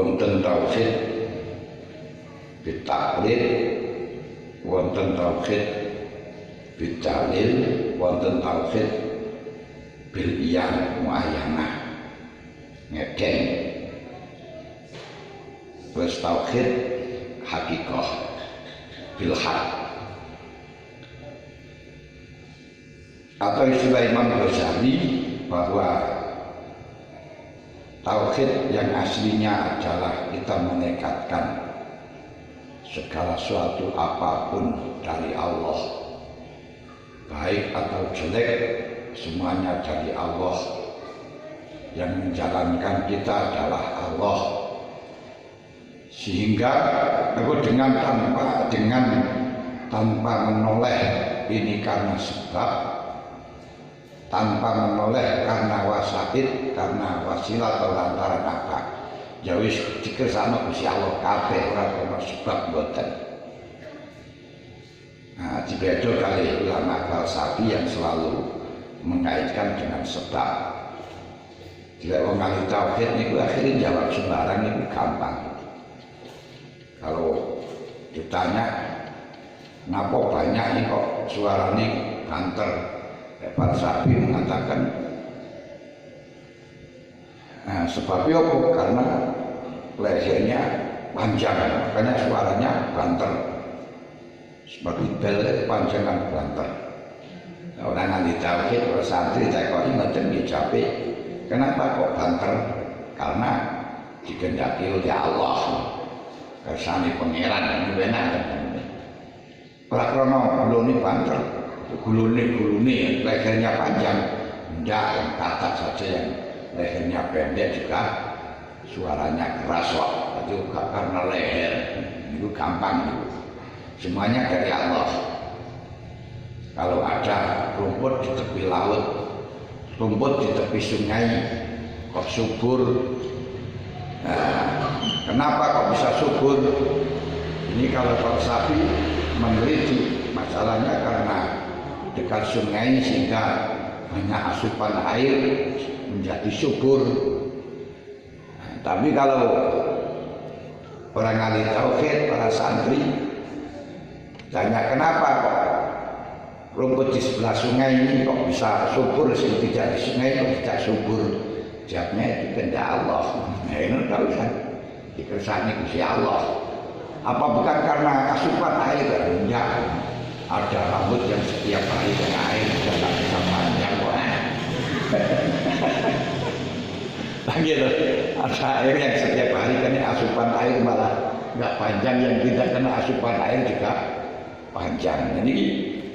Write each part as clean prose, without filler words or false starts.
wonten tauhid bitaklid, wonten tauhid bitalil, wonten tauhid bil iyan muayyanah ngeden. Terus tauhid hakikah bil haq. Atau istilah Imam Ghazali bahwa tauhid yang aslinya adalah kita menekatkan segala sesuatu apapun dari Allah, baik atau jelek, semuanya dari Allah. Yang menjalankan kita adalah Allah. Sehingga dengan tanpa menoleh ini karena sebab, tanpa menoleh karena wasaid, karena wasilah atau lantaran apa, ya wis dikersakno Gusti Allah kabeh, ora ana sebab mboten. Nah, dibedo kali ulama falsafi yang selalu mengaitkan dengan sebab. Jika wong ngali tauhid niku akhirnya jawab sembarang niku gampang. Kalau ditanya kenapa banyak ini kok suaranya banter, falsafi mengatakan sebabnya apa? Karena lehernya panjang, makanya suaranya banter. Seperti bel panjangan banter. Nah, orang ahli tauhid, orang santri saya kok ngoten dicapai. Kenapa kok banter? Karena dikehendaki oleh Allah. Kersane pangeran ini benar. Ora krana gulune banter, gulune lehernya panjang. Enggak, yang kata saja yang lehernya pendek juga suaranya keras kok. Itu karena leher. Itu gampang itu. Semuanya dari Allah. Kalau ada rumput di tepi laut, rumput di tepi sungai, kok subur. Nah, kenapa kok bisa subur? Ini kalau falsafi meneliti masalahnya karena dekat sungai sehingga banyak asupan air menjadi subur. Nah, tapi kalau orang ahli tauhid, para santri tanya kenapa kok rumput di sebelah sungai ini kok bisa subur, tidak di sungai kok tidak subur? Jawabnya itu kehendak Allah. Nah, ini tahu kan? Dikersakni Gusti Allah. Apa bukan karena asupan air? Enggak. Ada rambut yang setiap hari kena air dan tak bisa panjang kok. Gitu. Ada air yang setiap hari kena asupan air malah enggak panjang, yang tidak kena asupan air juga panjang. Jadi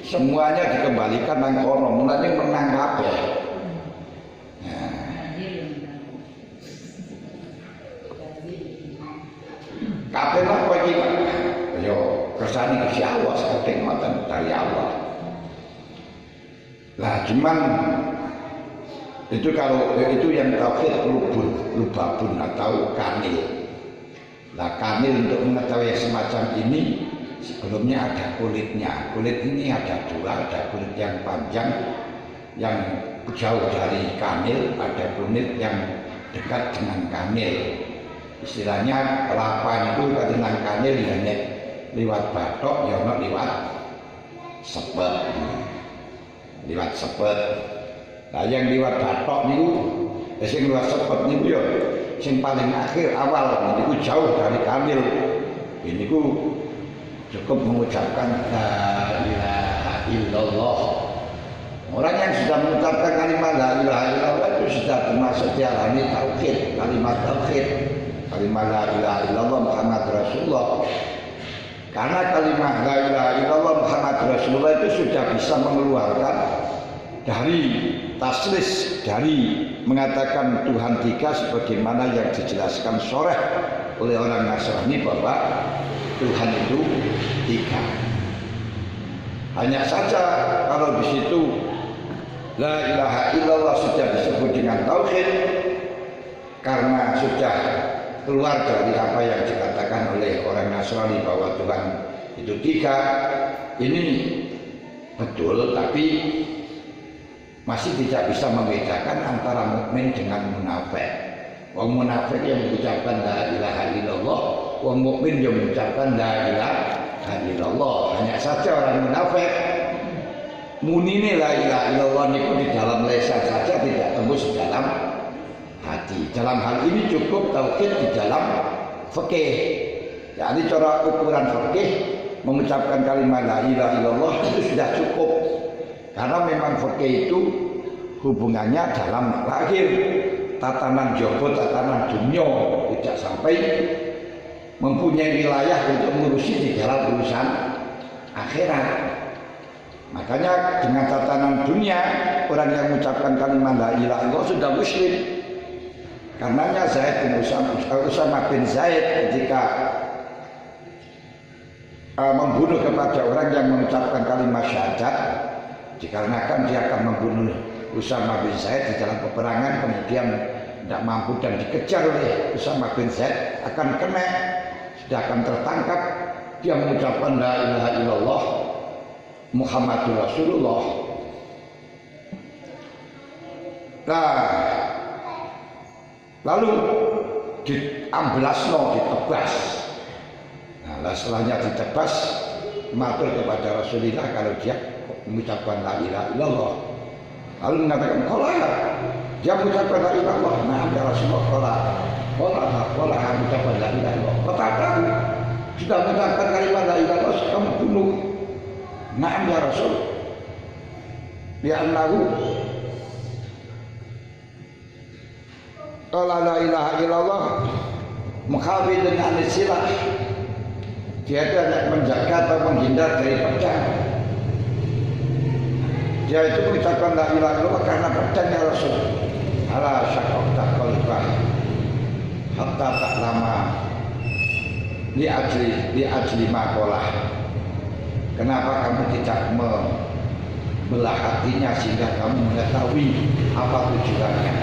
semuanya dikembalikan nang kono, mulane menang kabeh. Kabeh apa iki? Yo kersane Gusti Allah, saking ngoten dari Allah. Lah cuman itu kalau itu yang tauhid lubabun atau kanil. Lah kanil untuk mengetahui semacam ini sebelumnya ada kulitnya. Kulit ini ada dua, ada kulit yang panjang yang jauh dari kanil, ada kulit yang dekat dengan kanil. Istilahnya kelapa itu dengan kanil hanya liwat batok, ya no liwat sepet. Liwat sepet. Nah yang liwat batok niku, sing liwat sepet niku ya sing paling akhir awal niku jauh dari kanil. Ini ku cukup mengucapkan la ilaha illallah. Orang yang sudah mengucapkan kalimat la ilaha illallah itu sudah termasuk dialami tauhid, kalimat tauhid. Kalimat la ilaha illallah Muhammad Rasulullah. Karena kalimat la ilaha illallah Muhammad Rasulullah itu sudah bisa mengeluarkan dari taslis, dari mengatakan Tuhan tiga sebagaimana yang dijelaskan sharih oleh orang Nasrani bahwa Tuhan itu tiga. Hanya saja kalau di situ la ilaha illallah sudah disebut dengan tauhid karena sudah keluar dari apa yang dikatakan oleh orang Nasrani bahwa Tuhan itu tiga. Ini betul, tapi masih tidak bisa membedakan antara mukmin dengan munafik. Wong munafik yang mengucapkan la ilaha illallah, wong mukmin yang mengucapkan la ilaha illallah. Hanya saja orang munafik munine la ilaha illallah niku di dalam lisan saja, tidak tembus di dalam hati. Dalam hal ini cukup tauhid di dalam fikih. Jadi cara ukuran fikih mengucapkan kalimat la ilaha illallah itu sudah cukup. Karena memang fikih itu hubungannya dalam lahir, tatanan jowo, tatanan dunia, tidak sampai mempunyai wilayah untuk mengurusi di dalam urusan akhirat. Makanya dengan tatanan dunia, orang yang mengucapkan kalimat la ilaha illallah sudah muslim. Karenanya Usama bin Zaid ketika membunuh kepada orang yang mengucapkan kalimat syahadat, dikarenakan dia akan membunuh Usama bin Zaid di dalam peperangan, kemudian tidak mampu dan dikejar oleh Usama bin Zaid, akan kena, sudah akan tertangkap. Dia mengucapkan la ilaha illallah Muhammadur Rasulullah. Nah, lalu diamblasno, ditebas. Nah, setelahnya ditebas, matur kepada Rasulullah kalau dia mengucapkan la ilaha illallah. Lalu mengatakan kola, dia mengucapkan la ilaha illallah. Nah, ya Rasulullah kola mengucapkan la ilaha illallah. Katakan sudah mengucapkan kalimat la ilaha illallah, kamu bunuh. Nah, ya Rasul, ya annahu qala la ilaha illallah mukhafidun anis silah. Dia itu hanya menjaga atau menghindar dari pedang. Dia itu mengucapkan la ilaha illallah karena pedang, ya Rasul. Ala syaqaqta qalbah hatta ta'lama li ajli maqalah. Kenapa kamu tidak membelah hatinya sehingga kamu mengetahui apa tujuannya?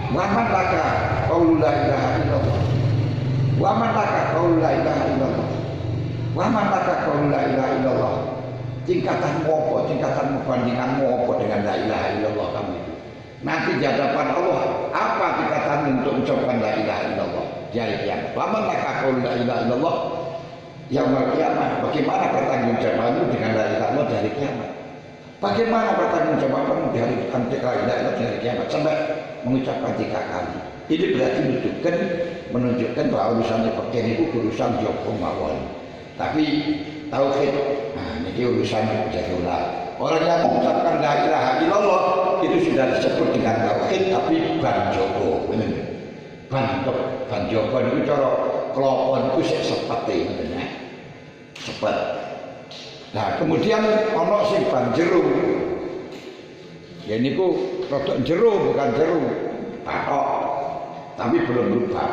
Wa man laka qaulu la ilaha illallah. Wa man laka qaulu la ilaha illallah. Wa man laka qaulu la ilaha illallah. Tingkatanmu apa? Tingkatan bandinganmu apa dengan la ilaha illallah kamu itu? Nanti di hadapan Allah apa tingkatanmu untuk mengucapkan la ilaha illallah? Jadi kiamat. Wa man laka qaulu la ilaha illallah yaumul kiamat. Bagaimana pertanggungjawabanmu dengan la ilaha illallah dari kiamat? Bagaimana pertanggungjawabanmu dari la ilaha illallah dari kiamat sampai mengucapkan 3 kali? Ini berarti menunjukkan bahwa urusan fikih itu urusan jowo mawon. Tapi tauhid, nah ini urusan jadullah. Orang yang mengucapkan la ilaha illallah itu sudah disebut dengan tauhid, tapi ban jowo. Ban jowo itu cara kelopon itu sepete ngoten. Sepet. Nah, kemudian ana sing ban jero. Ya niku rodok jero bukan jero. Batok. Tapi belum berubah.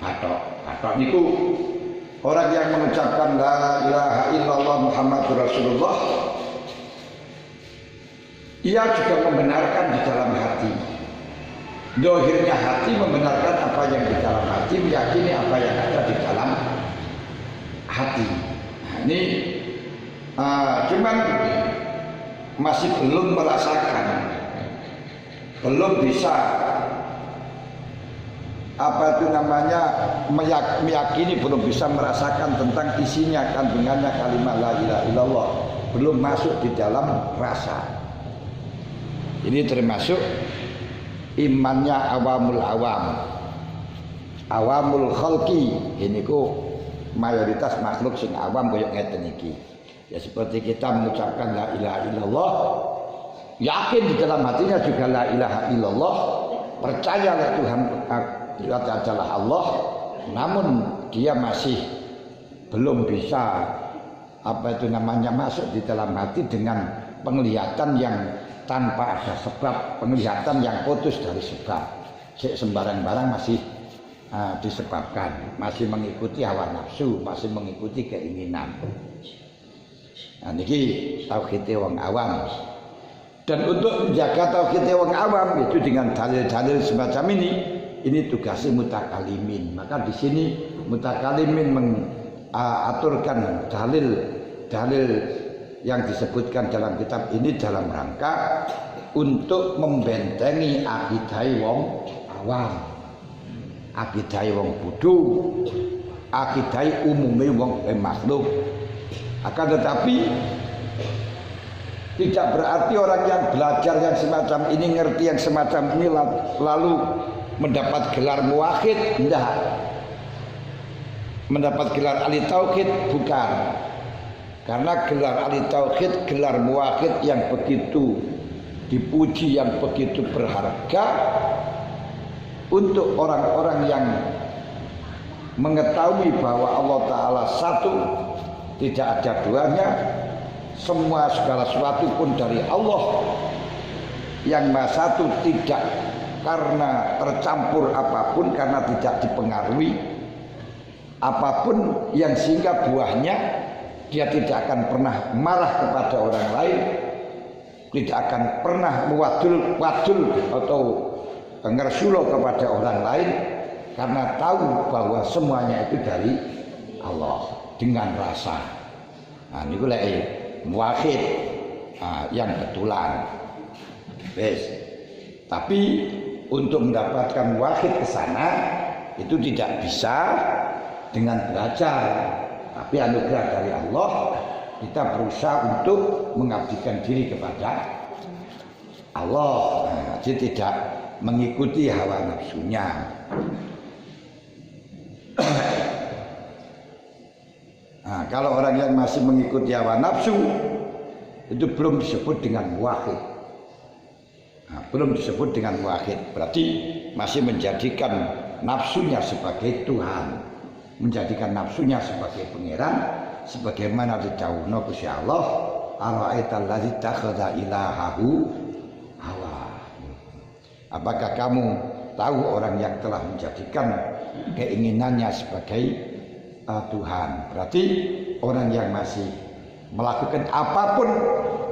Batok niku orang yang mengucapkan la ilaha illallah Muhammadur Rasulullah, ia juga membenarkan di dalam hati. Dohirnya hati membenarkan apa yang di dalam hati, meyakini apa yang ada di dalam hati. Nah, ini cuman masih belum merasakan, belum bisa apa itu namanya meyakini, belum bisa merasakan tentang isinya, kandungannya kalimat la ilaha illallah, belum masuk di dalam rasa. Ini termasuk imannya awamul khalqi. Ini ku mayoritas makhluk sing awam koyo ngeten iki. Ya seperti kita mengucapkan la ilaha illallah, yakin di dalam hatinya juga la ilaha illallah, percaya Tuhan adalah Allah, namun dia masih belum bisa apa itu namanya masuk di dalam hati dengan penglihatan yang tanpa ada sebab, penglihatan yang putus dari sebab. Sembarang-barang masih disebabkan, masih mengikuti hawa nafsu, masih mengikuti keinginan. Nah niki tauhide wong awam. Dan untuk menjaga tauhide wong awam itu dengan dalil-dalil semacam ini tugasnya mutakalimin. Maka di sini mutakalimin mengaturkan dalil yang disebutkan dalam kitab ini dalam rangka untuk membentengi akidai wong awam, akidai wong bodho, akidai umume wong makhluk. Akan tetapi tidak berarti orang yang belajar yang semacam ini, ngerti yang semacam ini lalu mendapat gelar muwahhid, enggak. Mendapat gelar ahli tauhid, bukan. Karena gelar ahli tauhid, gelar muwahhid yang begitu dipuji, yang begitu berharga untuk orang-orang yang mengetahui bahwa Allah Ta'ala satu, tidak ada duanya, semua segala sesuatu pun dari Allah yang Maha Satu, tidak karena tercampur apapun, karena tidak dipengaruhi apapun, yang sehingga buahnya dia tidak akan pernah marah kepada orang lain, tidak akan pernah wadul atau ngersulo kepada orang lain, karena tahu bahwa semuanya itu dari Allah dengan rasa. Nah, ini gue muwahhid yang betulan. Tapi untuk mendapatkan muwahhid ke sana itu tidak bisa dengan belajar, tapi anugerah dari Allah. Kita berusaha untuk mengabdikan diri kepada Allah, jadi tidak mengikuti hawa nafsunya. Nah, kalau orang yang masih mengikuti hawa nafsu itu belum disebut dengan muwahhid. Belum disebut dengan muwahhid, berarti masih menjadikan nafsunya sebagai Tuhan, menjadikan nafsunya sebagai pangeran, sebagaimana didhawuhna Gusti Allah, ara'aital ladzi takhadha ilahahu hawa. Apakah kamu tahu orang yang telah menjadikan keinginannya sebagai Tuhan? Berarti orang yang masih melakukan apapun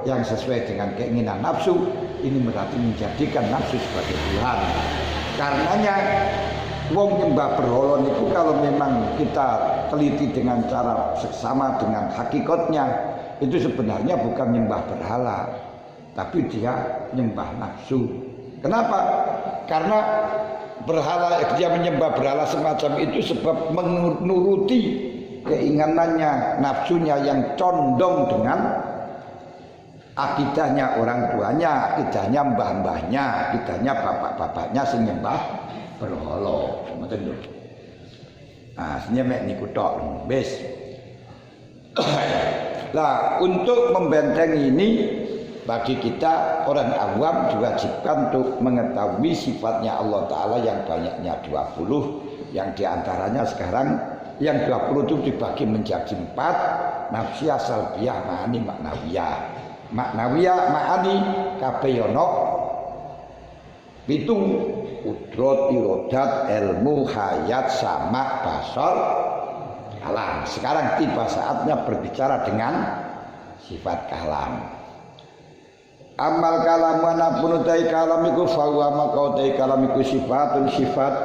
yang sesuai dengan keinginan nafsu, ini berarti menjadikan nafsu sebagai Tuhan. Karenanya wong nyembah berhala niku kalau memang kita teliti dengan cara seksama dengan hakikatnya, itu sebenarnya bukan nyembah berhala, tapi dia nyembah nafsu. Kenapa? Karena dia menyembah berhala semacam itu sebab menuruti keinginannya, nafsunya yang condong dengan akidahnya orang tuanya, akidahnya mbah-mbahnya, akidahnya bapak-bapaknya sing nyembah berhala. Ngoten lho. Nah, senyum niku tok wis. Lah, untuk membentengi ini, bagi kita orang awam diwajibkan untuk mengetahui sifatnya Allah Ta'ala yang banyaknya 20, yang diantaranya sekarang yang 20 itu dibagi menjadi 4, nafsiyah, salbiyah, ma'ani, maknawiyah. Maknawiyah, ma'ani, kabeyono, pitung, udrot, irodat, ilmu, hayat, sama, basar, kalam. Sekarang tiba saatnya berbicara dengan sifat kalam. Amal kalam manapun utai kalam iku fahuwa maka utai kalam iku sifatun sifat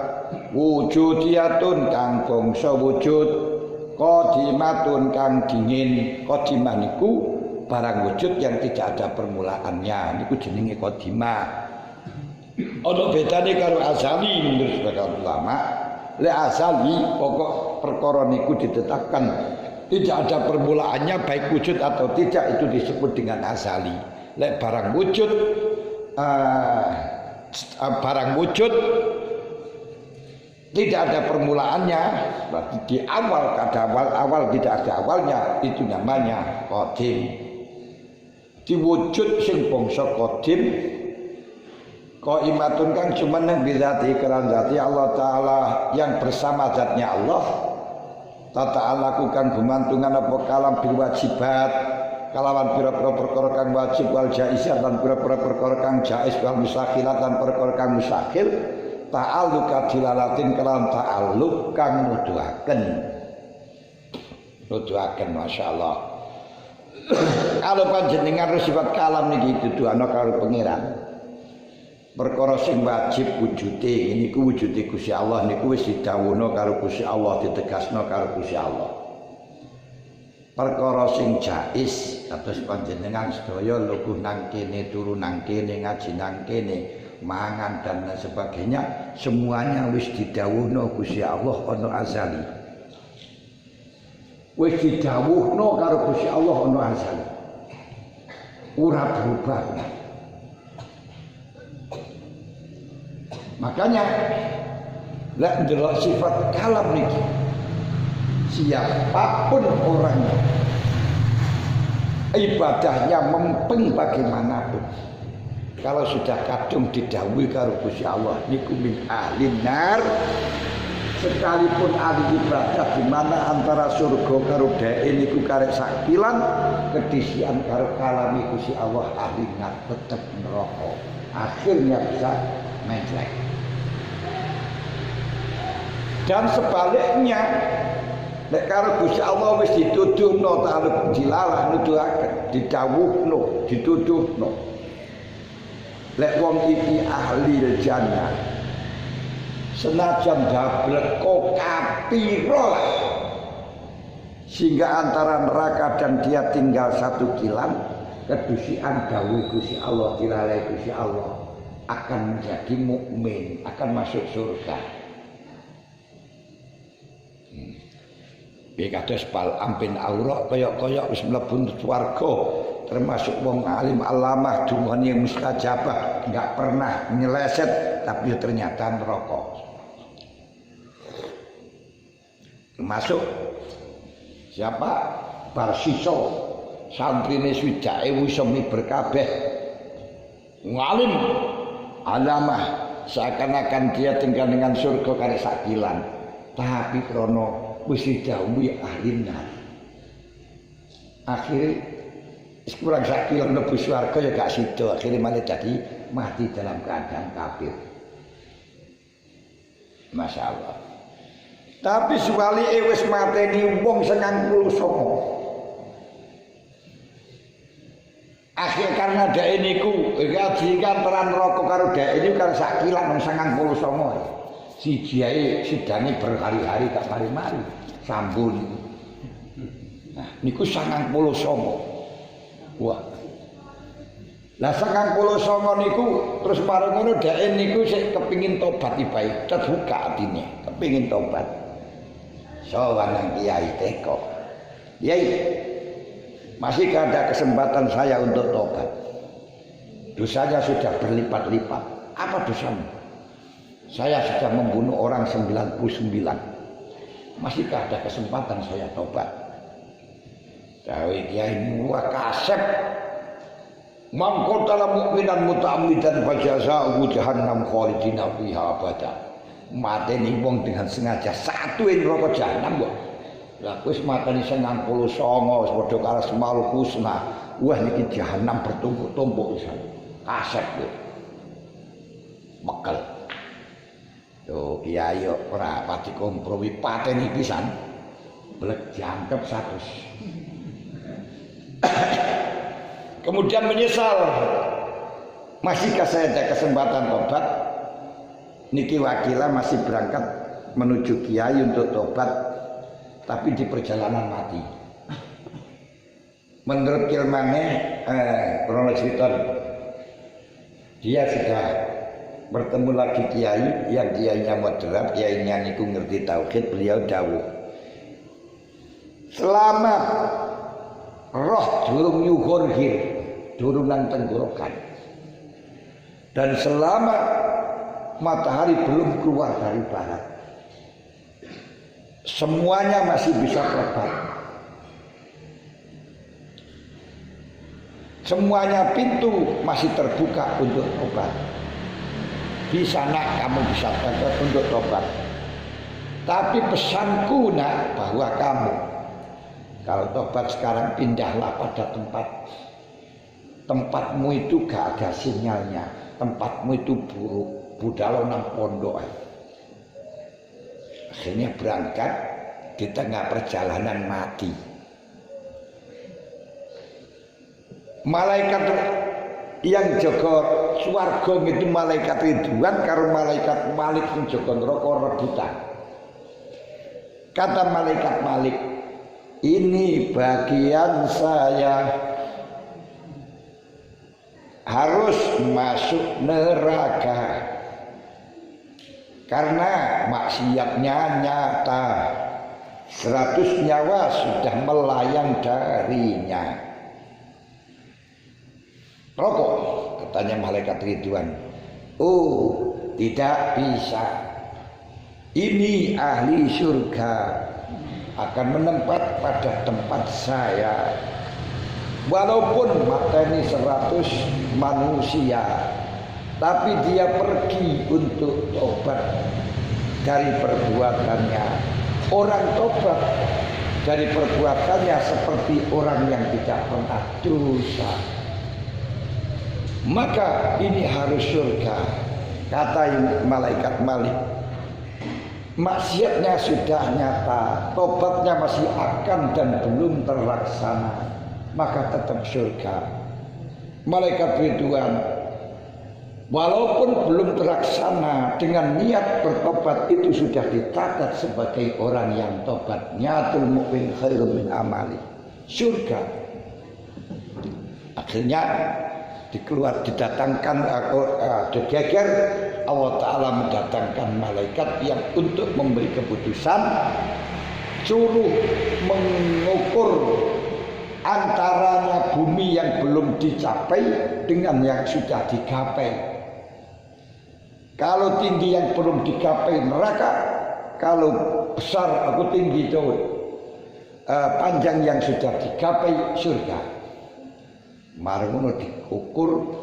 wujudiyatun kang bangsa wujud, qadimatun kang dingin. Qadimah niku barang wujud yang tidak ada permulaannya, niku jenenge qadimah. Ana bedane karo azali menurut sebagian ulama. Le azali pokok perkara niku ditetapkan tidak ada permulaannya, baik wujud atau tidak, itu disebut dengan azali. Lek barang wujud tidak ada permulaannya, berarti di awal ada awal tidak ada awalnya, itu namanya qadim. Di wujud sing bangsa qadim, qaimatun kang cuman nang bizati keran zati Allah Ta'ala yang bersama zatnya Allah. Ta'ala kang gumantungan apa kalam bil wajibat, kalawan pira-pira perkara kang wajib wal jaizat lan pira-pira perkara kang jaiz wal musakhilat lan perkara kang musakhil, ta'alluq dilalatin kalawan ta'alluq kang nuduhaken masyaallah. Kalau panjenengan sifat kalam niki dituduhana karo pangeran, perkara sing wajib wujude niku wujude Gusti Allah niku wis didhawuhna karo Gusti Allah, ditegasna karo Gusti Allah. Perkara sing jaiz kados panjenengan sedaya luguh nang kene, turu nang kene, ngaji nang kene, mangan dan lain sebagainya, semuanya wis didhawuhna Gusti Allah ana azali. Wis didhawuhna karo Gusti Allah ana azali. Ora berubah. Makanya lek ndelok sifat kalam niki, siapapun orangnya, ibadahnya mempeng bagaimanapun, kalau sudah kadung didhawuhi karo Gusti Allah niku min ahli nar, sekalipun ahli ibadah di mana antara surga karo dhek niku karek sakilan, kedisian karo kalami Gusti Allah ahli nar tetep neraka, akhirnya bisa menclek. Dan sebaliknya nek karo Gusti Allah wis dituduhno ta'alluq dilalah nuduhaken, didhawuhno, dituduhno. Lek wong iki ahli jannah, senajan dableko kapira sehingga antara neraka dan dia tinggal 1 kilan, kedusian dawuh Gusti Allah, dilalai Gusti Allah akan menjadi mukmin, akan masuk surga. Kados pal ampin aura kaya-kaya wis mlebu swarga, termasuk wong alim alamah dungane mustajabah, enggak pernah nyeleset tapi ternyata neraka. Termasuk siapa? Barsiso, santrine swidake wisemi berkabeh, ngalim alamah, seakan-akan dia tinggal dengan surga kare sakilan, tapi krono wis didhawuhi ahli nar. Akhire kurang sakilan mlebu swarga ya gak sida, akhire malah jadi mati dalam keadaan kafir. Masya Allah. Tapi suwalike wis mateni wong 99. Akhir karena dhek niku kajikan teran neraka karo dhek niku kan sakilan 99. Siji ae sidane berhari-hari gak mari-mari sambun. Nah niku 99. Wah. Lah 99 niku terus bareng ngono dhek niku sik kepingin tobat ibae, terbuka atine, kepingin tobat. Sowan nang Kiai Teko. Kiai, masih ada kesempatan saya untuk tobat. Dosanya sudah berlipat-lipat. Apa dosamu? Saya sudah membunuh orang 99. Masihkah ada kesempatan saya tobat? Dawe Kiai wa kasep. Man qatala mu'minan muta'ammidan fajazaa'uhu jahannam khalidina fiha abada. Mateni wong dengan sengaja satu neraka jahanam kok. Lah wis mateni 99 wis padha karo Asmaul Husna. Wah niki jahanam bertumpuk-tumpuk pisan. Kasep kok. Mekel. Tuh Kiai ora pati kompromi pateni pisan. Blek jangkep 100. Kemudian menyesal. Masihkah saya ada kesempatan tobat? Niki wakilah masih berangkat menuju Kiai untuk tobat, tapi di perjalanan mati. Menurut ilmane kronologi dia sudah bertemu lagi Kiai yang Kiainya moderat, Kiainya niku ngerti tauhid, beliau dawuh. Selama roh durung yuhurhir, durung nang tenggorokan, dan selama matahari belum keluar dari barat, semuanya masih bisa tobat. Semuanya pintu masih terbuka untuk tobat. Di sana kamu bisa tobat untuk tobat. Tapi pesanku nak, bahwa kamu kalau tobat sekarang pindahlah pada tempatmu itu gak ada sinyalnya, tempatmu itu buruk, budal nang pondok. Akhirnya berangkat di tengah perjalanan mati. Malaikat yang jaga swarga itu malaikat Ridwan karo malaikat Malik yang jaga neraka rebutan. Kata malaikat Malik, ini bagian saya harus masuk neraka karena maksiatnya nyata. 100 nyawa sudah melayang darinya. Rokok, katanya malaikat Ridwan. Oh, tidak bisa. Ini ahli surga akan menempat pada tempat saya. Walaupun mateni 100 manusia, tapi dia pergi untuk tobat dari perbuatannya. Orang tobat dari perbuatannya seperti orang yang tidak pernah dosa. Maka ini harus surga. Kata malaikat Malik, maksiatnya sudah nyata, tobatnya masih akan dan belum terlaksana, maka tetap surga. Malaikat Ridwan, walaupun belum terlaksana, dengan niat bertobat itu sudah dicatat sebagai orang yang tobat. Niatul mu'min khairun min amali. Surga. Akhirnya didatangkan digeger, Allah Ta'ala mendatangkan malaikat yang untuk memberi keputusan, suruh mengukur antaranya bumi yang belum dicapai dengan yang sudah digapai. Kalau tinggi yang belum digapai neraka, kalau besar atau tinggi itu panjang yang sudah digapai surga. Margono diukur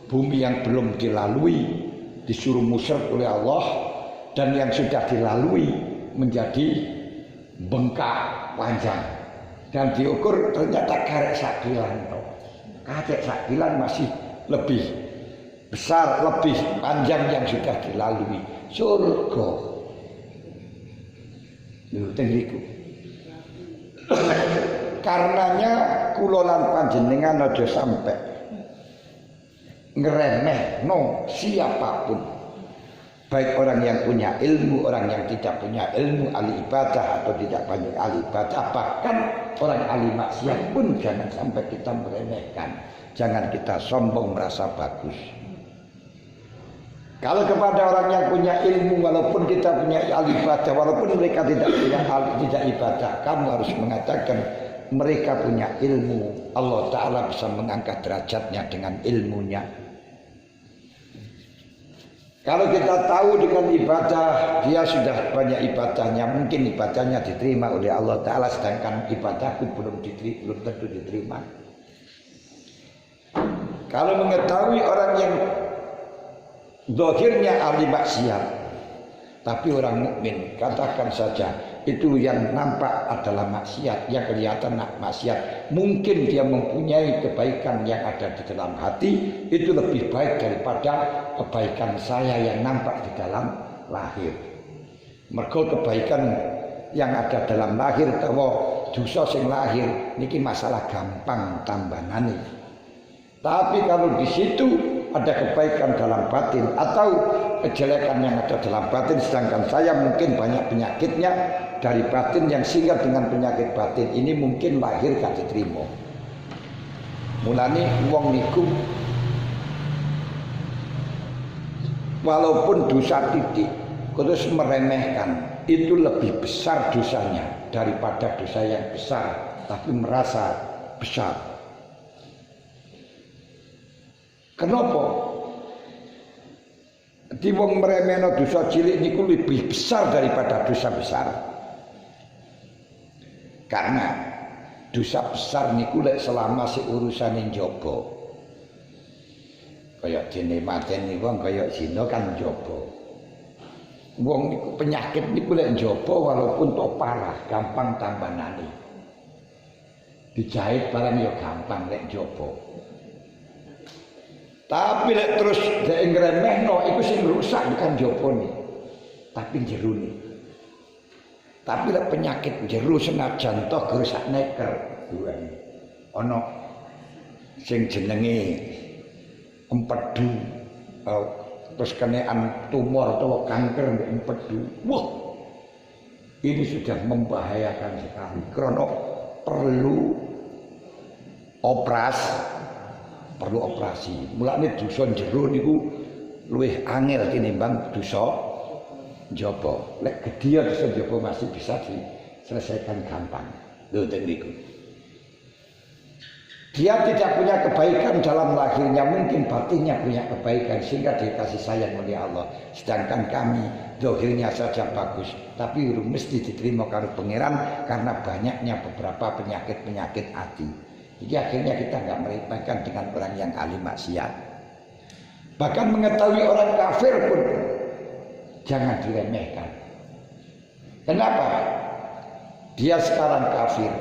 bumi yang belum dilalui disuruh musyrik oleh Allah, dan yang sudah dilalui menjadi bengkak panjang, dan diukur ternyata karek sakilan toh. Karek sakilan masih lebih besar, lebih panjang yang sudah dilalui. Surga. Tengriku. Karenanya kulolan panjenengan aja sampai ngeremeh siapapun, baik orang yang punya ilmu, orang yang tidak punya ilmu, ahli ibadah atau tidak banyak ahli ibadah, bahkan orang ahli maksiat pun jangan sampai kita meremehkan. Jangan kita sombong merasa bagus. Kalau kepada orang yang punya ilmu, walaupun kita punya ahli ibadah, walaupun mereka tidak punya tidak ibadah, kamu harus mengatakan mereka punya ilmu. Allah Ta'ala bisa mengangkat derajatnya dengan ilmunya. Kalau kita tahu dengan ibadah, dia sudah banyak ibadahnya, mungkin ibadahnya diterima oleh Allah Ta'ala, sedangkan ibadahku belum tentu diterima. Kalau mengetahui orang yang zahirnya ahli maksiat, tapi orang mukmin, katakan saja itu yang nampak adalah maksiat, yang kelihatan maksiat. Mungkin dia mempunyai kebaikan yang ada di dalam hati, itu lebih baik daripada kebaikan saya yang nampak di dalam lahir. Mergo kebaikan yang ada dalam lahir utawa dosa sing lahir niki masalah gampang tambangane. Tapi kalau di situ ada kebaikan dalam batin atau kejelekan yang ada dalam batin, sedangkan saya mungkin banyak penyakitnya dari batin yang singgah dengan penyakit batin ini, mungkin lahir gak diterima. Mulane wong niku walaupun dosa titik terus meremehkan, itu lebih besar dosanya daripada dosa yang besar tapi merasa besar. Kenapa? Di wong meremehno dosa cilik niku lebih besar daripada dosa besar. Karena dosa besar niku lek selama si urusane njaba. Kaya dene mateni wong kaya zina kan njaba. Wong niku penyakit niku lek njaba walaupun tok parah, gampang tambanane. Dijahit barang ya gampang lek njaba. Tapi lek terus dhek ngremehno iku sing rusak bukan njabane, tapi jerone. Tapi lek penyakit jero senajan toh gerusak neker duweni. Ana sing jenenge empedu, terus kenean tumor atau kanker mbek empedu. Wah, ini sudah membahayakan sekali. Karena perlu operasi, perlu operasi. Mulane dosa jero niku luwih angel tinimbang dosa njaba. Lek gedhe dosa njaba masih bisa diselesaikan gampang. Lho ten niku. Dia tidak punya kebaikan dalam lahirnya, mungkin batinnya punya kebaikan sehingga dia kasih sayang oleh Allah. Sedangkan kami zahirnya saja bagus, tapi mesti diterima karo pangeran karena banyaknya beberapa penyakit hati. Jadi akhirnya kita nggak meremehkan dengan orang yang ahli maksiat. Bahkan mengetahui orang kafir pun jangan diremehkan. Kenapa? Dia sekarang kafir,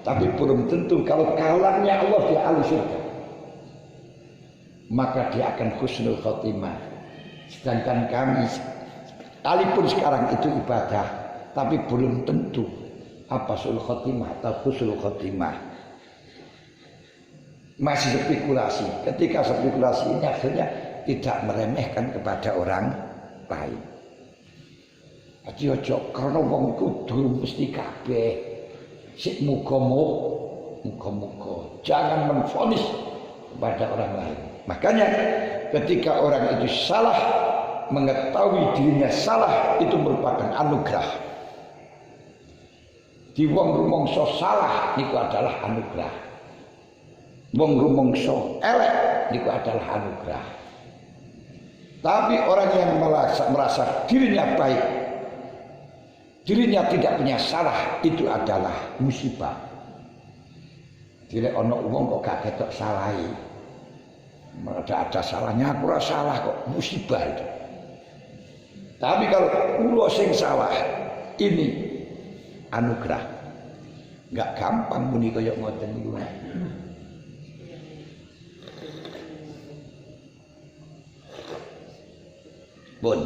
tapi belum tentu kalau kalamnya Allah dia ahli surga. Maka dia akan husnul khotimah. Sedangkan kami, sekalipun sekarang itu ibadah, tapi belum tentu apa sul khotimah atau husnul khotimah. Masih spekulasi. Ketika spekulasi ini akhirnya tidak meremehkan kepada orang lain. Aja aja karena wong iku durung mesti kabeh. Sik muga-muga jangan menfonis kepada orang lain. Makanya ketika orang itu salah, mengetahui dirinya salah itu merupakan anugerah. Di wong rumangsa salah niku adalah anugerah. Wong rumangsa elek niku adalah anugerah. Tapi orang yang merasa dirinya baik, dirinya tidak punya salah, itu adalah musibah. Jadi ono wong kok gak ketok salahi. Ada salahnya, aku rasa salah kok, musibah itu. Tapi kalau kula sing salah, ini anugerah. Enggak gampang muni kaya ngoten niku. Pun.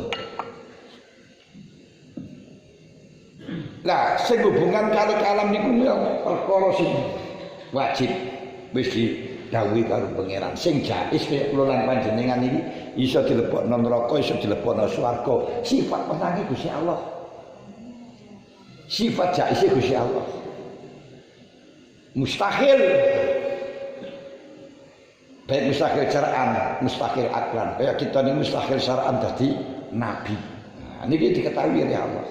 Lah, sing hubungan kali kalam niku perkara sing wajib wis didhawuhi karo pangeran. Sing jais kaya kula lan panjenengan iki iso dilebokno neraka, iso dilebokno swarga. Sifat menangi Gusti Allah. Sifat jais Gusti Allah. Mustahil. Baik mustahil syar'an, mustahil aklan. Kayak kita ini mustahil syar'an dadi nabi. Nah, niki diketahui oleh Allah.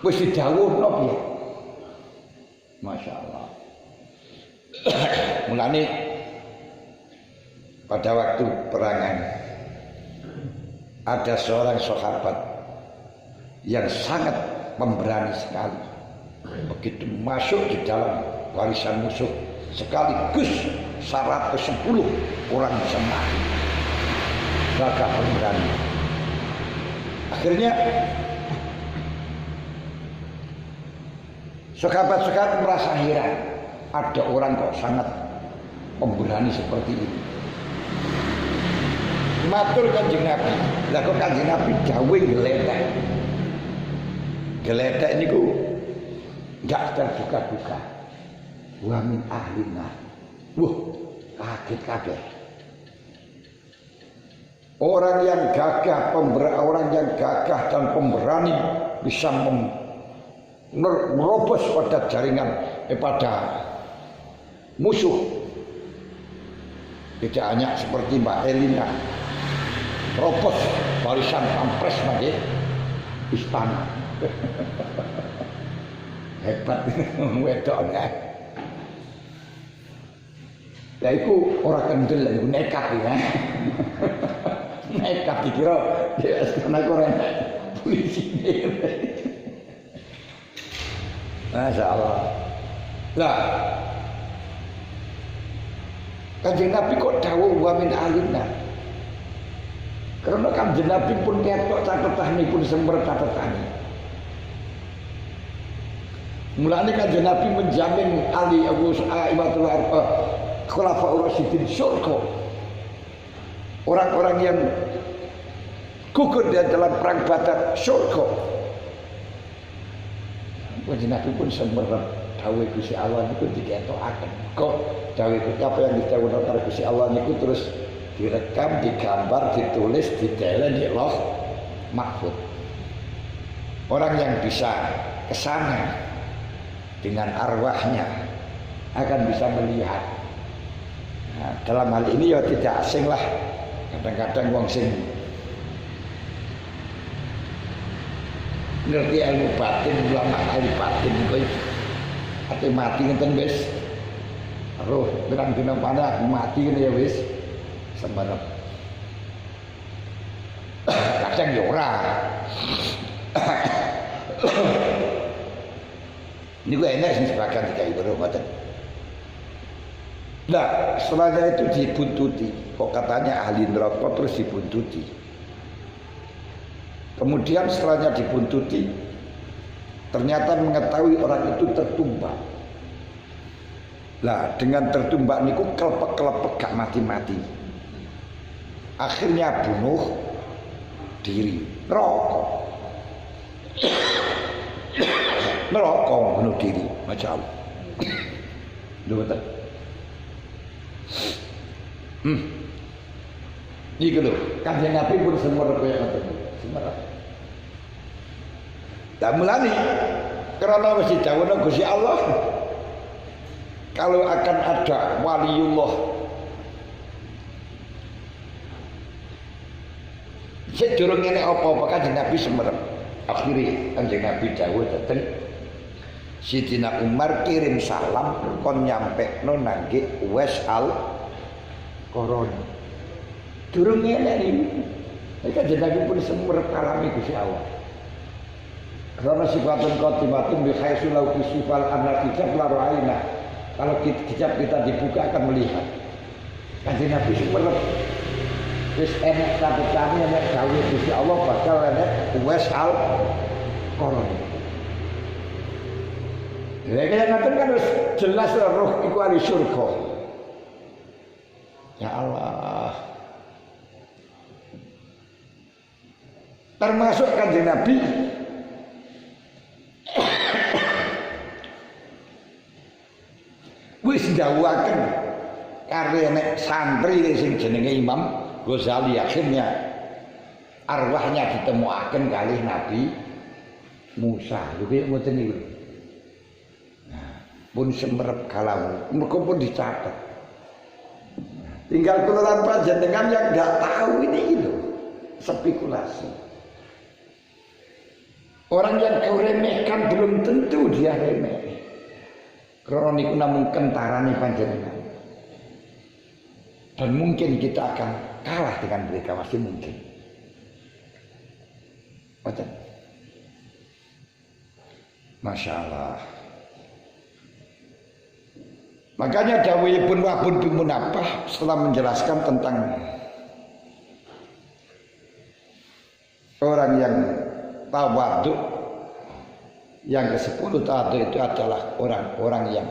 Wis didhawuhno piye? Masyaallah. Mulane pada waktu perangan ada seorang sahabat yang sangat pemberani sekali. Begitu masuk di dalam barisan musuh sekaligus 110 orang bisa mati. Gagah pemberani. Akhirnya sahabat-sahabat merasa heran, ada orang kok sangat pemberani seperti ini. Matur Kanjeng Nabi, lah kok Kanjeng Nabi dawuh geletek. Geletek niku enggak terduga-duga. Wa min ahlina. Wah, kaget kabeh. Orang yang gagah, orang yang gagah dan pemberani bisa merobos pada jaringan pada musuh. Tidak hanya seperti Mbak Elina, robos barisan pampres nggih istana. Hebat wedok nggih. Lah iku ora kendel, iku nekat ya. Nekat dikira ya istana kok polisi. Masya Allah. Lah, Kanjeng Nabi kok dawuh wa min alinna. Karena Kanjeng Nabi pun ketok catetanipun semper catetane. Mulane Kanjeng Nabi menjamin Ali Abu Sa'aimatul Khulafaur Rasyidin surga. Orang-orang yang gugur di dalam perang Badar surga. Kanjeng Nabi pun semerep dawuh Gusti Allah niku diketokaken. Kok dawuh apa yang didhawuhna karo Gusti Allah niku terus direkam, digambar, ditulis, didelen di Lauh Mahfuz. Orang yang bisa ke sana dengan arwahnya akan bisa melihat. Nah, dalam hal ini ya tidak asing lah. Kadang-kadang wong sing ngerti ilmu batin, ulama ahli batin kuwi ate mati ngeten wis. Roh pirang dina panah mati ngene ya wis. Sembarang. Kadang ya ora. Niku enak sing sebagian dikai weruh ngoten. Nah, setelahnya itu dibuntuti. Kok katanya ahli neraka terus dibuntuti. Kemudian setelahnya dibuntuti, ternyata mengetahui orang itu tertumbak. Lah, dengan tertumbak niku kelepek-kelepek gak mati-mati. Akhirnya bunuh diri. Neraka bunuh diri, Masya Allah. Betul. Iki lho, Kanjeng Nabi pun semerep kaya ngoten. Semerep. Lah mulane karena wis didhawuhna Gusti Allah kalau akan ada waliullah sedurung ngene apa-apa Kanjeng Nabi semerep. Akhire Kanjeng Nabi dawuh dateng Sidina Umar kirim salam kon nyampekno nangge Uwais al-Qarani. Durung ngene iki. Kanjeng Nabi pun semerep kalami Gusti Allah. Karena sifatun khotimatun bi haitsu law kisifal anakijab la ra'aina. Kalau hijab kita dibuka akan melihat. Kanjeng Nabi semerep. Wis enek cathetane nek dawuh Gusti Allah bakal enek Uwais al-Qarani. Lha kaya ngoten kan wis jelas roh iku ahli surga. Ya Allah. Termasuk Kanjeng Nabi wis ndawuhaken karo nek santri sing jenenge Imam Ghazali akhirnya arwahnya ditemuaken kalih Nabi Musa. Lho kaya ngoten niku. Nah, pun semerep kalau mergo pun dicatat. Tinggal kula panjenengan yang enggak tahu ini itu spekulasi. Orang yang kau remehkan belum tentu dia remeh. Karena niku namung kentarane panjenengan. Dan mungkin kita akan kalah dengan mereka, masih mungkin. Betul. Masya Allah. Makanya dawuhipun Wahbun bin Munabbah setelah menjelaskan tentang orang yang tawadhu, yang ke-10 tawadhu itu adalah orang-orang yang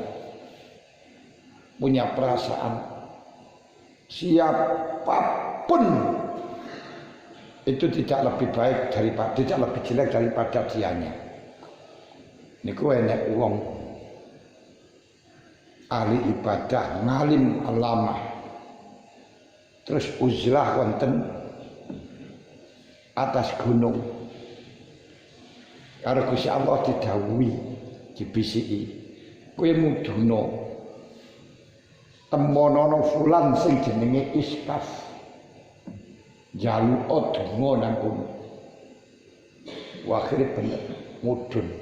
punya perasaan siapapun itu tidak lebih baik daripada, tidak lebih jelek daripada dianya. Niku enek wong ahli ibadah, ngalim alama, terus uzlah wonten atas gunung. Karo Gusti Allah didhawuhi, dibisiki, kowe muduna temonono fulan sing jenenge Iskaf. Jalu donga nang kono. Akhire bener mudhun.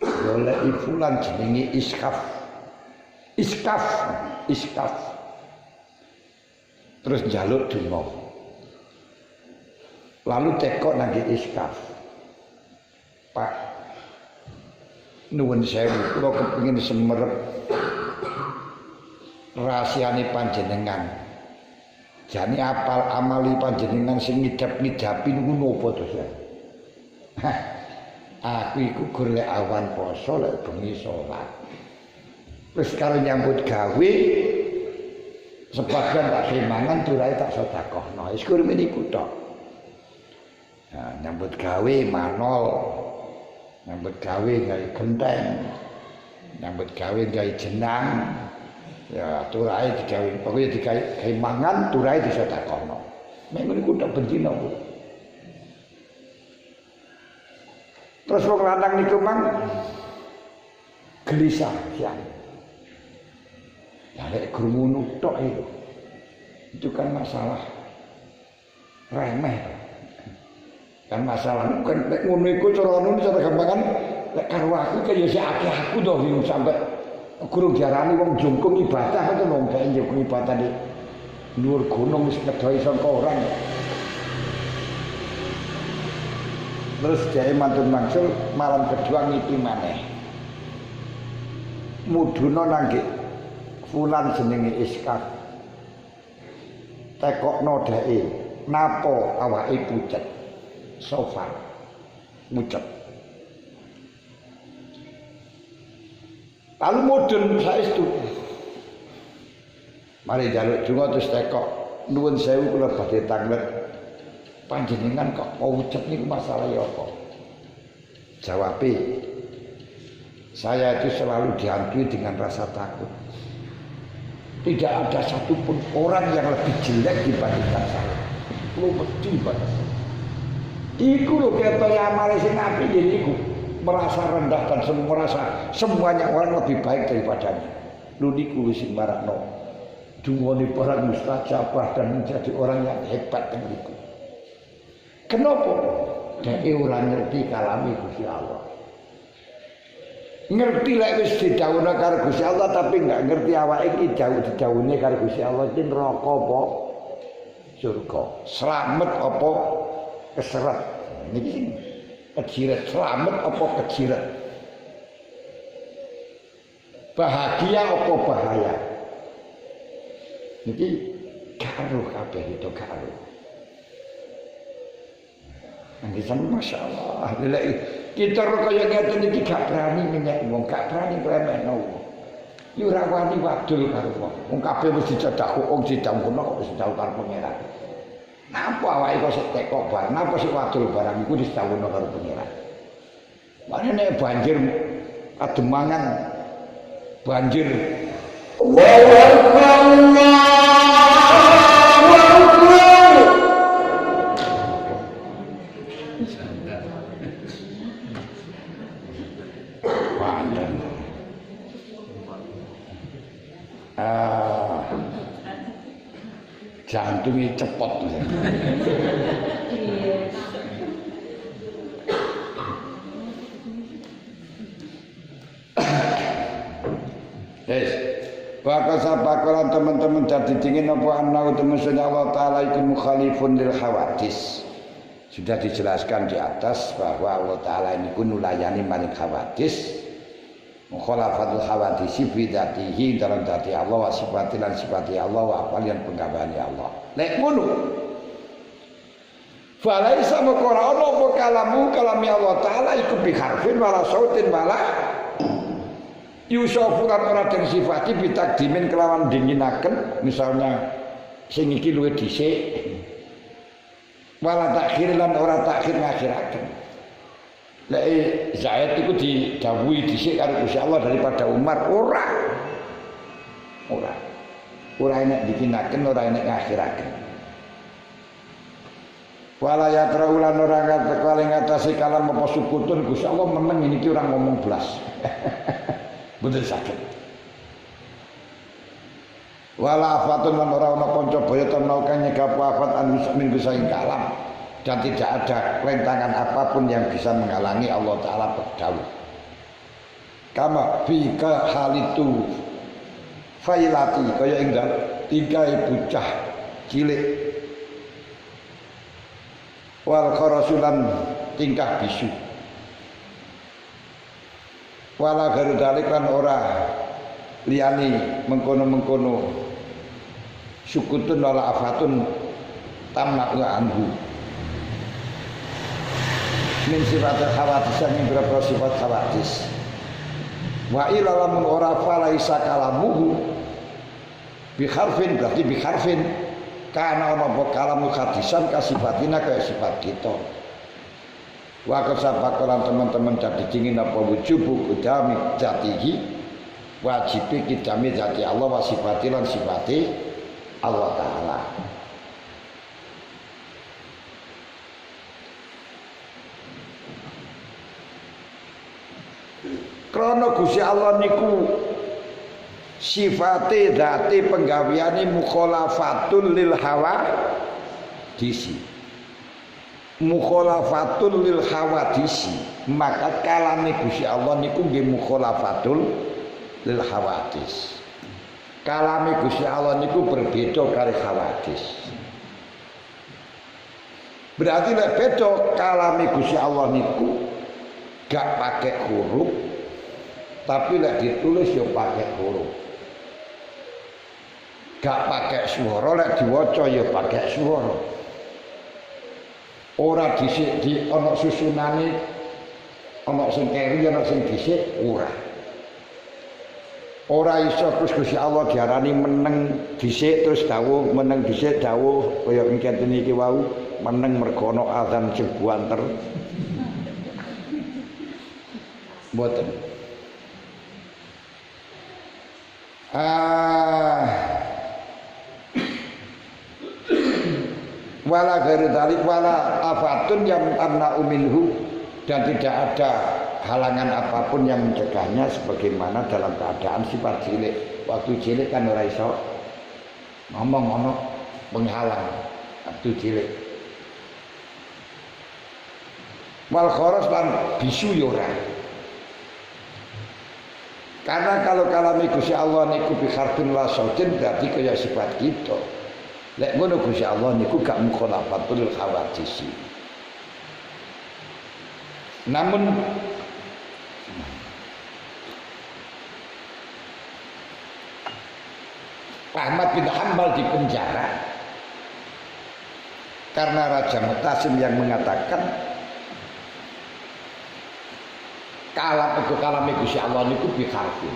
Goleki fulan jenenge Iskaf. Iskaf. Terus njaluk donga. Lalu tekok nang Iskaf. Pak, nuwun sewu, kula kepengin semerep rahasiane panjenengan. Jane apal amali panjenengan sing ngidap-ngidapi niku napa to, Saya? Aku iku golek awan poso lek bengi salat. Wis karo nyambut gawe sebagian tak semangan turahe tak sedekahno. Wis kur meniku tok. Nah, nyambut gawe manol, nyambut gawe gawe genteng, nyambut gawe gawe jenang, ya turahe digawe, pokoknya digawe mangan, turahe disedekahno. Nek niku tok bendina Bu. Terus wong lanang niku mang gelisah siang. Ya lek krungu tok itu kan masalah remeh. Kan masalah kan lek ngono iku cara gampangan lek karo aku kaya sik akeh aku to sampe guru diarani wong jungkung ibadah itu wong gak jungkung ibadah di dhuwur gunung wis ngedohi saka orang. Terus dia mantun mangsul malam kedua ngipi maneh. Muduna nangge fulan jenenge Iskak. Tekokno dheke napa awake pucet. Sofa pucet. Lalu mudun saestu. Mari jaluk donga terus tekok nuwun sewu kula badhe tanglet. Panjenengan kok pucet niku masalah ya apa? Jawabe, saya itu selalu dihantui dengan rasa takut. Tidak ada satupun orang yang lebih jelek dibandingkan saya. Lu mesti banget. Iku lho ketoke amale sing apik iku merasa rendah dan merasa semuanya orang lebih baik daripadanya. Lu niku sing marakno dungane para mustajabah dan menjadi orang yang hebat niku. Kenapa? Dhek ora ngerti kalame Gusti Allah. Ngerti lek wis didhawuhna karo Gusti Allah tapi enggak ngerti awake iki didhawuhne karo Gusti Allah iki neraka apa surga. Slamet apa keseret. Niki sing kejiret, slamet apa kejiret. Bahagia apa bahaya. Niki karo kabeh itu karo. Ngisan masyaallah. Bila kita kaya ngeten iki gak berani menyek wong, gak berani remehno wong. Yo ora wani wadul karo wong. Wong kabeh wis dicedak wong didhawuhna kok wis didhawuh karo pangeran. Napa awake kok sik teko bar, napa sik wadul barang iku didhawuhna karo pangeran. Mane nek banjir ademangan banjir Allahu Akbar jantungnya cepot. Yes. Bakal sabakolan teman-teman jadi dingin apa anna utumusnya Allah Ta'ala itu mukhalifun lil khawadis. Sudah dijelaskan di atas bahwa Allah Ta'ala ini nulayani maring khawadis. Mukhalafatul khawadisi bidatihi dalam dati Allah wa sifati lan sifati Allah wa afalian penggabahani Allah. Lek ngono falaisa mukora ono apa kalami Allah Ta'ala iku biharfin wala sautin wala yusofulan ora den sifati bitakdimin kelawan dinginaken misalnya sing iki luwih dhisik wala takhir lan ora takhir ngakhiraken. Lek Zaid itu didhawuhi dhisik karo Gusti Allah daripada Umar ora enek dikinaken ora enek ngakhiraken. Wala yatraulan ora kali ngatasi kalam apa sukutun Gusti Allah meneng ini orang ngomong blas. Betul sakit. Wala afatun lan ora ana kanca baya tenaukan nyegap afat an min gusaing kalam. Dan tidak ada rentangan apapun yang bisa menghalangi Allah Ta'ala berdawuh. Kama bika halitu failati kaya ingdal tiga bocah cilik wal kharasulan tingkah bisu wala garu dalik lan ora liyani mengkono-mengkono sukutun wala afatun tamna'u anhu min sifatil khawatis yang berapa sifat khawatis wa ilamun ora falaisa kalamuhu bikharfin berarti bikharfin karena ono kalamu khadisan kasifatina kayak sifat kita wa kasabakolan teman-teman jadi dingin apa wujubu kudami jatihi wajibi kidami jati Allah wa sifatilan sifati Allah Ta'ala. Krana Gusti Allah niku sifate dati penggaweane mukhalafatul lil hawa disi, mukhalafatul lil hawadisi, maka kalame Gusti Allah niku nggih mukhalafatul lil hawadis. Kalame Gusti Allah niku berbeda karo hawadis. Berarti nek beda kalame Gusti Allah niku gak pakai huruf, tapi lek ditulis ya pakai huruf. Gak pakai swara, lek diwaca ya pakai swara. Ora dhisik di ana susunane, ana sing keri ana sing dhisik ora. Ora iso terus Gusti Allah diarani meneng dhisik terus dawuh, meneng dhisik dawuh kaya ngeten iki wau, meneng mergo ana azan sing buanter. Mboten. Wala ghairi dzalik wala afatun yang tamna minhu, dan tidak ada halangan apapun yang mencegahnya sebagaimana dalam keadaan sifat cilik. Waktu cilik kan ora iso ngomong ono penghalang waktu cilik. Wal kharas lan bisu yo ora. Karena kalau kalami Gusti Allah niku bi harfin wa sautin berarti kaya sifat kita. Lek ngono Gusti Allah niku gak mukhalafatul hawadisi. Namun Ahmad bin Hanbal di penjara karena Raja Mutasim yang mengatakan kalame Gusti Allah niku bi harfin,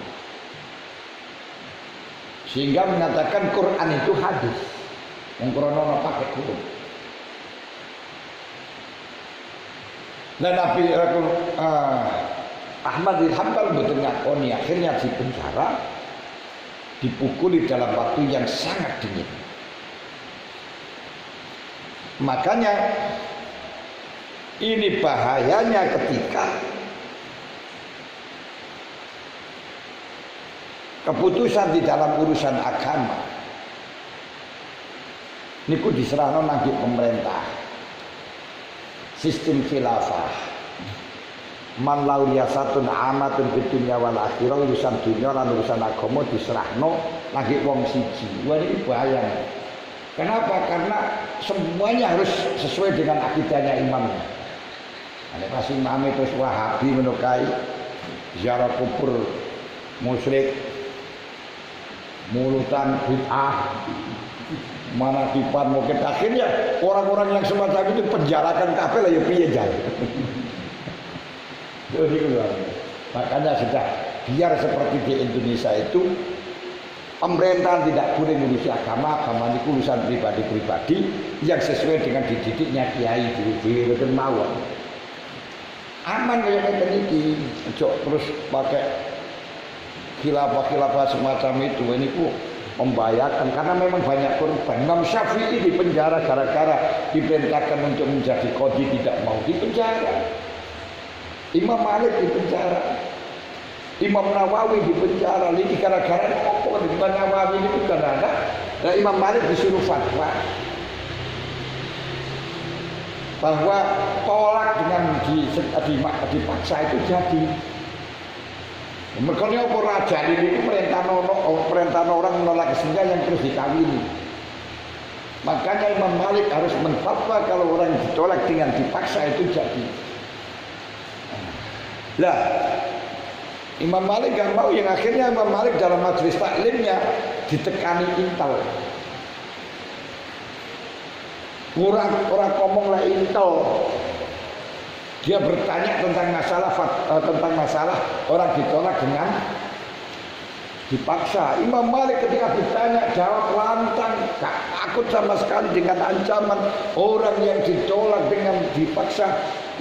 sehingga mengatakan Quran itu hadis yang krono pakai huruf. Dan Nabi Ahmad bin Hanbal betul ngakoni akhirnya di penjara, dipukuli dalam waktu yang sangat dingin. Makanya ini bahayanya ketika keputusan di dalam urusan agama niku diserahno nang pemerintah, sistem khilafah. Man lauliyasatun amatun fid dunya wal akhirah, urusan dunia lan urusan agama diserahno lagi wong siji. Wah ini bahaya. Kenapa? Karena semuanya harus sesuai dengan akidahnya imamnya. Ada pas imam itu Wahabi menukai ziarah kubur musyrik, mulutan bid'ah, manakipan mungkin, akhirnya orang-orang yang semacam itu penjarakan kabeh lah ya piye jalan. Makanya sudah biar seperti di Indonesia itu pemerintahan tidak boleh ngurusi agama, agama itu urusan pribadi-pribadi yang sesuai dengan dididiknya kiai dulu betul mawon. Aman kayak ini, terus pakai khilafah semacam itu, ini ku membahayakan karena memang banyak korban. Imam Syafi'i di penjara gara-gara diperintahkan untuk menjadi qadhi tidak mau di penjara. Imam Malik di penjara, Imam Nawawi di penjara. Ini gara-gara apa? Imam Nawawi ini bukan ada. Nah, Imam Malik disuruh fatwa bahwa tolak dengan dipaksa itu jadi. Mereka apa raja ini perintah orang menolak sehingga yang terus dikawini. Makanya Imam Malik harus menfatwa kalau orang ditolak dengan dipaksa itu jadi. Lah, Imam Malik gak mau, yang akhirnya Imam Malik dalam majelis taklimnya ditekani intel. Orang ngomong lah intel. Dia bertanya tentang masalah orang ditolak dengan dipaksa. Imam Malik ketika ditanya jawab lantang, gak takut sama sekali dengan ancaman orang yang ditolak dengan dipaksa.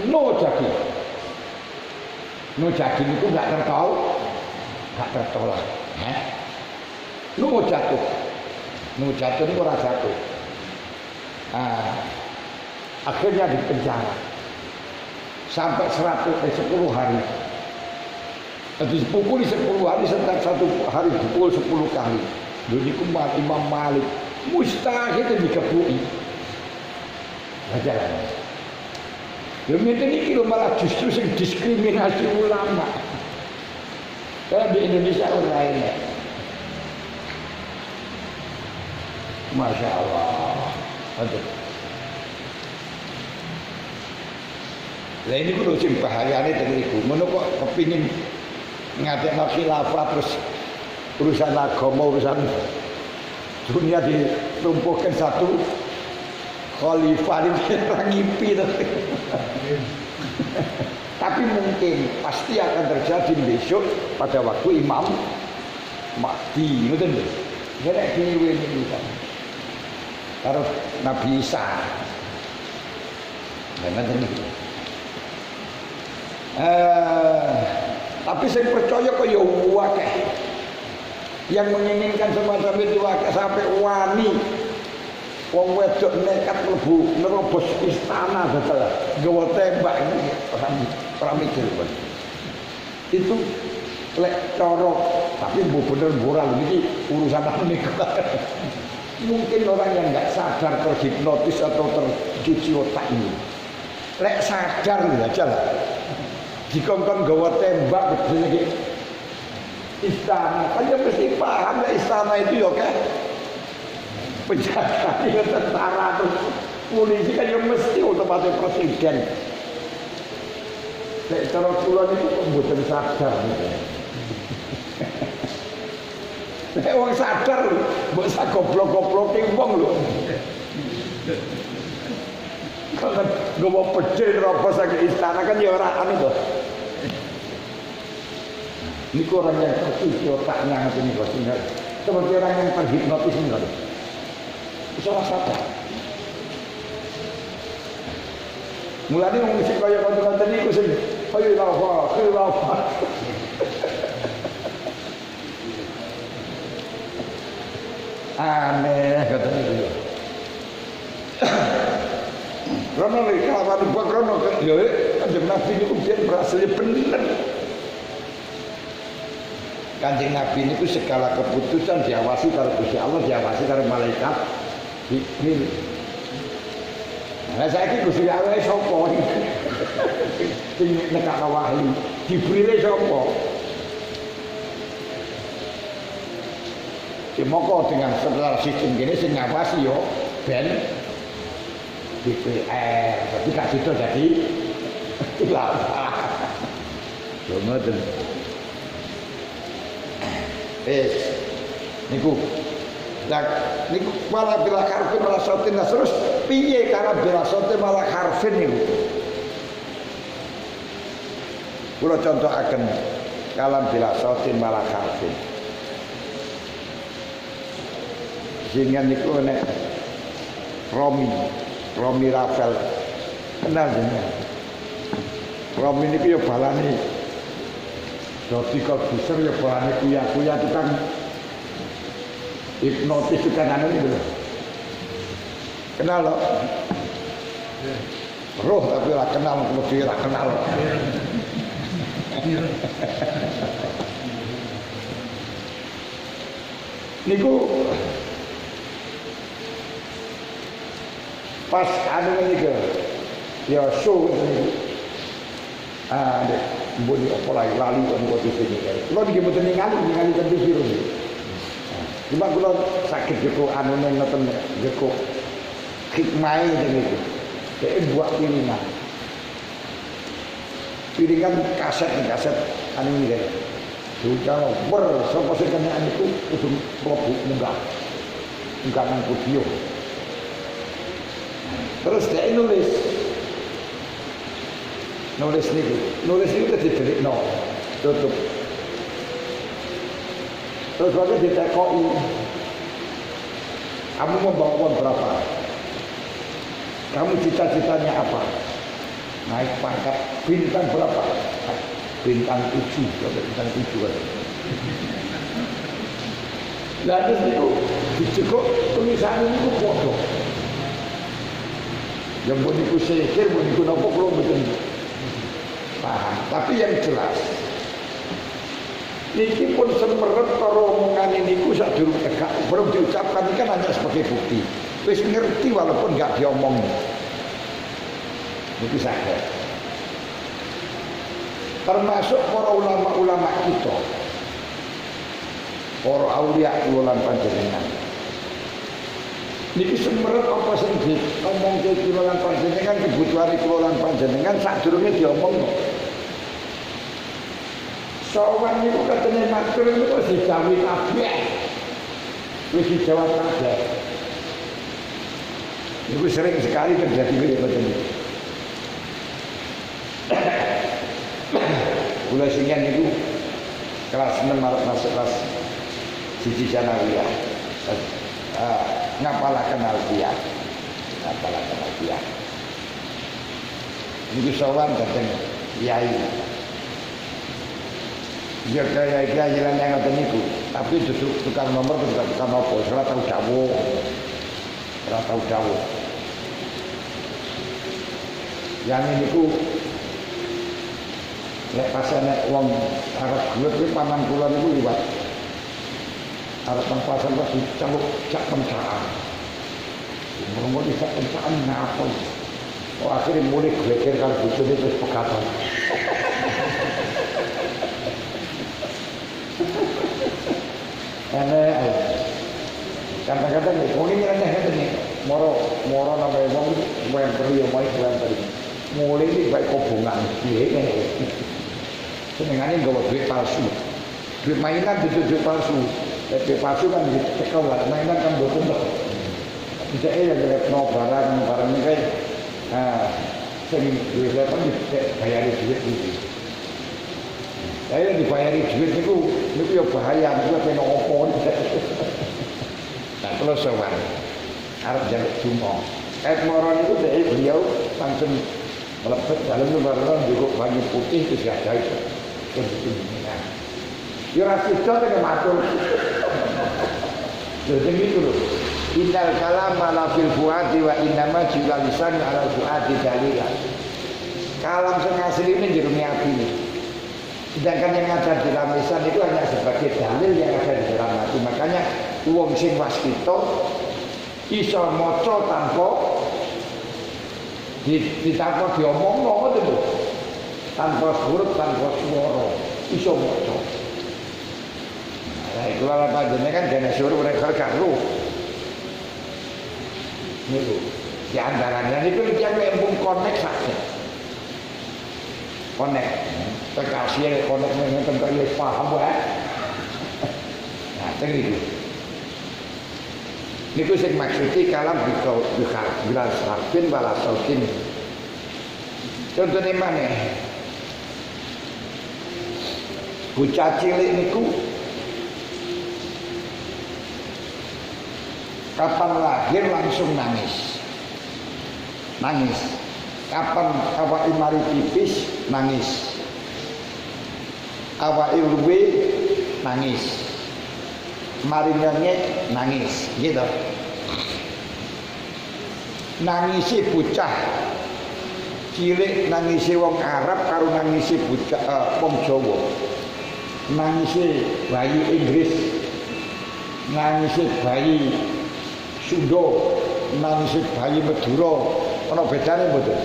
No jadi. No jadi itu gak tertolak. No jatuh itu orang jatuh. Akhirnya di penjara sampai 10 hari. Habis pukul 10 hari, setiap satu hari pukul 10 kali. Jadi Imam Malik mustahil dikepui. Ajaran. Yang ini malah justru sing diskriminasi ulama. Kalau di Indonesia orang lainnya. Masya Allah. Aduh. Lah ini kudu sing bahayane teng iku. Ngono kok kepingin ngadekno khilafah terus urusan agama, urusan dunia ditumpuhkan satu khalifah ini ngimpi. Tapi mungkin pasti akan terjadi besok pada waktu Imam Mahdi, ngoten lho. Nek dhewe iki karo Nabi Isa. Ngoten iki. Tapi saya percaya kok ya akeh yang menginginkan semacam itu akeh sampai wani wong wedok nekat mlebu nerobos istana datal gawa tembak ini ora mikir itu lek cara tapi bener moral ini urusan apa nih mungkin orang yang nggak sadar terhipnotis atau tercuci otak ini lek sadar aja lah dikongkon gawa tembak begini istana kan dia mesti paham lah istana itu ya kan penjaga ya tentara terus polisi kan ya mesti otomatis presiden lek cara kula niku mboten sadar gitu. Lek wong sadar lho mbok sak goblok-gobloke wong lho kalau gawa pedhe nerobos saking istana kan ya ora anu to. Ini orang yang tercuci otaknya ini kok seperti orang yang terhipnotis ini kok. Salah satu. Mulane wong sing kaya kanca-kanca niku sing kaya lawa. Aneh kata niku. Rono iki kelawan buat rono yo kanjeng Nabi niku biyen berhasil bener. Kanjeng Nabi niku segala keputusan diawasi karo Gusti Allah, diawasi karo malaikat. Jibril. Lah saiki Gusti Allah sapa? Sing nekak wahyu. Jibril sapa? Moko dengan setelah sistem gini sing ngawasi yo ben DPR. Tapi gak sido jadi khilafah. Yo ngoten. Niku lah niku malah bila harfin malah sautin terus piye karena bila sautin malah harfin niku kula contohaken kalam bila sautin malah harfin sehingga niku nek Romi Rafael kenal jenengan Romi niku ya balane dadi komputer ya balane kuya-kuya tukang hipnotis itu kan anu itu kenal loh roh tapi lah kenal kemudian lah kenal niku pas anu niku ya show niku dek mboni apa lagi lali kok di sini kalau niki mboten ningali ten TV niku cuma kalau sakit jeko anu ngoten jeko hikmah niku dhek buat piringan kaset anu iki sudah sapa sing kena niku kudu mlebu munggah nang video terus dhek nulis niku dibelekno tutup terus waktu ditekoki kamu mau bawa uang berapa kamu cita-citanya apa naik pangkat bintang berapa bintang 7 bintang 7 kan lalu itu dicekuk tulisan itu bodoh yang mau niku sihir mau niku nopo kalau betul paham tapi yang jelas Niki pun semeret karo omongan niku sadurung tegak, belum diucapkan ini kan hanya sebagai bukti. Wis ngerti walaupun enggak diomong. Niki saged. Termasuk para ulama-ulama kita. Para aulia kula lan panjenengan. Niki semeret apa sing diomongke kula lan panjenengan kebutuhan kula lan panjenengan sadurunge diomongno. Sowan niku katanya matur niku wis dijawi kabeh. Wis dijawab kabeh. Niku sering sekali terjadi begitu niku. Kula singen niku kelas 6 arep masuk kelas 1 sanawiyah. Ngapalaken alfiah. Ngapalaken alfiah. Niku sowan dateng kiai. Ya kayak jalan yang ada niku, tapi duduk tukang nomor tukang apa? Salah tahu dawuh, salah tahu dawuh. Yang ini ku, lek pas nek wong arep gelut iki paman kula niku liwat. Arep teng pasar pas dicaluk cak pencaan. Monggo dicak pencaan ngapa? Oh akhirnya mulai geger karo bojone terus pegatan. Kadang-kadang wong iki aneh ngene nih. Moro nambah wong yang perlu yang baik mulai iki baik kobongan piye ngene. Senengane nggawa duit palsu. Duit mainan duit palsu. Duit palsu kan ditekel lah, mainan kan boten tok. Bisa ya direkno barang iki sing duit kan dibayari duit iki. Saya dibayari duit niku ya bahaya, niku kena opo. Nah, kalau sowan arep njaluk donga. Kayak moro niku beliau langsung mlebet dalem barengan njupuk banyu putih terus gajah itu. Nah. Ya ora sida nek matur. Jadi gitu loh. Innal kalama la fil fuadi wa innama jila lisan ala fuadi dalila. Kalam sing asline jero ati. Sedangkan yang ada di dalam lisan itu hanya sebagai dalil yang ada di dalam hati. Makanya wong sing waskita iso maca tanpa ditampa diomongno ngoten lho. Tanpa huruf, tanpa swara, iso maca. Lah iku ala panjenengan kan dene suruh mereka karo. Niku di antaranya niku yang embung konek saja. Konek terkasih konek ngeten kok ya paham wae. Nah, tengiki. Niku sing maksudi kalam bila sarfin wala sautin. Contohnya mana? Bocah cilik niku kapan lahir langsung nangis. Nangis. Kapan awake mari pipis nangis. Awake luwe nangis. Mari nyengek nangis, gitu. Nangisi bocah cilik, nangisi wong Arab karo nangisi bocah wong Jawa. Nangisi bayi Inggris, nangisi bayi Sunda, nangisi bayi Madura, ana bedane mboten?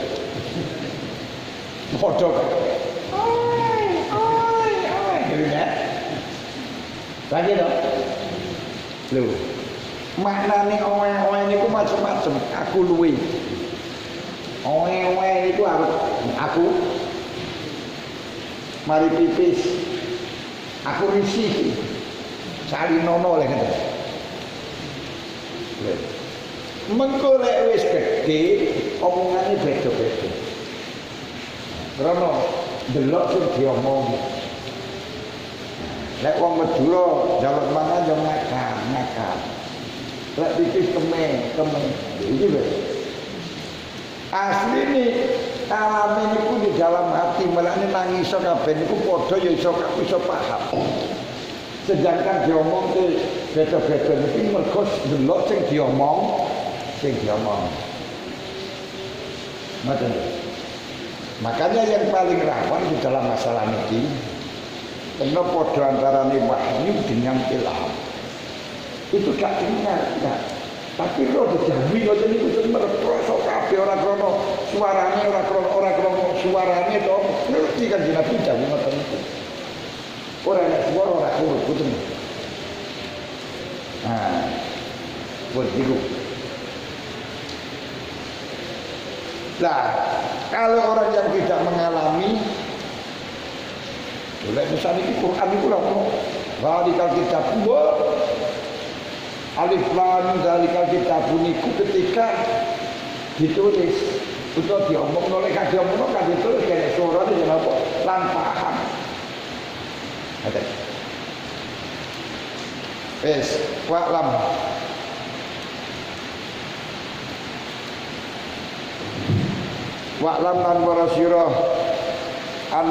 Padha kok. Oi, gitu ya. Lagi dong. Lho. Maknane oe-oe niku macam-macam. Aku luwe. Oe-oe niku aku mari pipis. Aku risih. Salinono lek ngoten. Mengko lek wis gedhe omongane beda-beda. Karena delok sing diomong. Lek wong Madura njaluk mangan yo ngakak. Lek pipis kemen. Iki lho. Asline kalame niku di dalam hati, melane nangis kabeh niku padha ya iso paham. Sedangkan diomong ke beda-beda niki mergo delok sing diomong. Makanya yang paling rawan di dalam masalah niki Karena podo antarane wahyu dengan ilham. Itu gak dengar, enggak. Tapi lo dijamin lo jadi itu merosok kabeh ora krono suarane ora krono suarane to ngerti kan Nabi jamin ngoten niku. Ora ana suara ora kurut boten. Nah, begitu. Nah, kalau orang yang tidak mengalami, boleh misalnya di Quran itu lah, radikal kitab alif lam zalikal kitab niku ketika ditulis itu diomong oleh kadhe omong kan ditulis kene suara itu apa lan paham. Ada. Wes, wa'lam. Wa'lam lan warasirah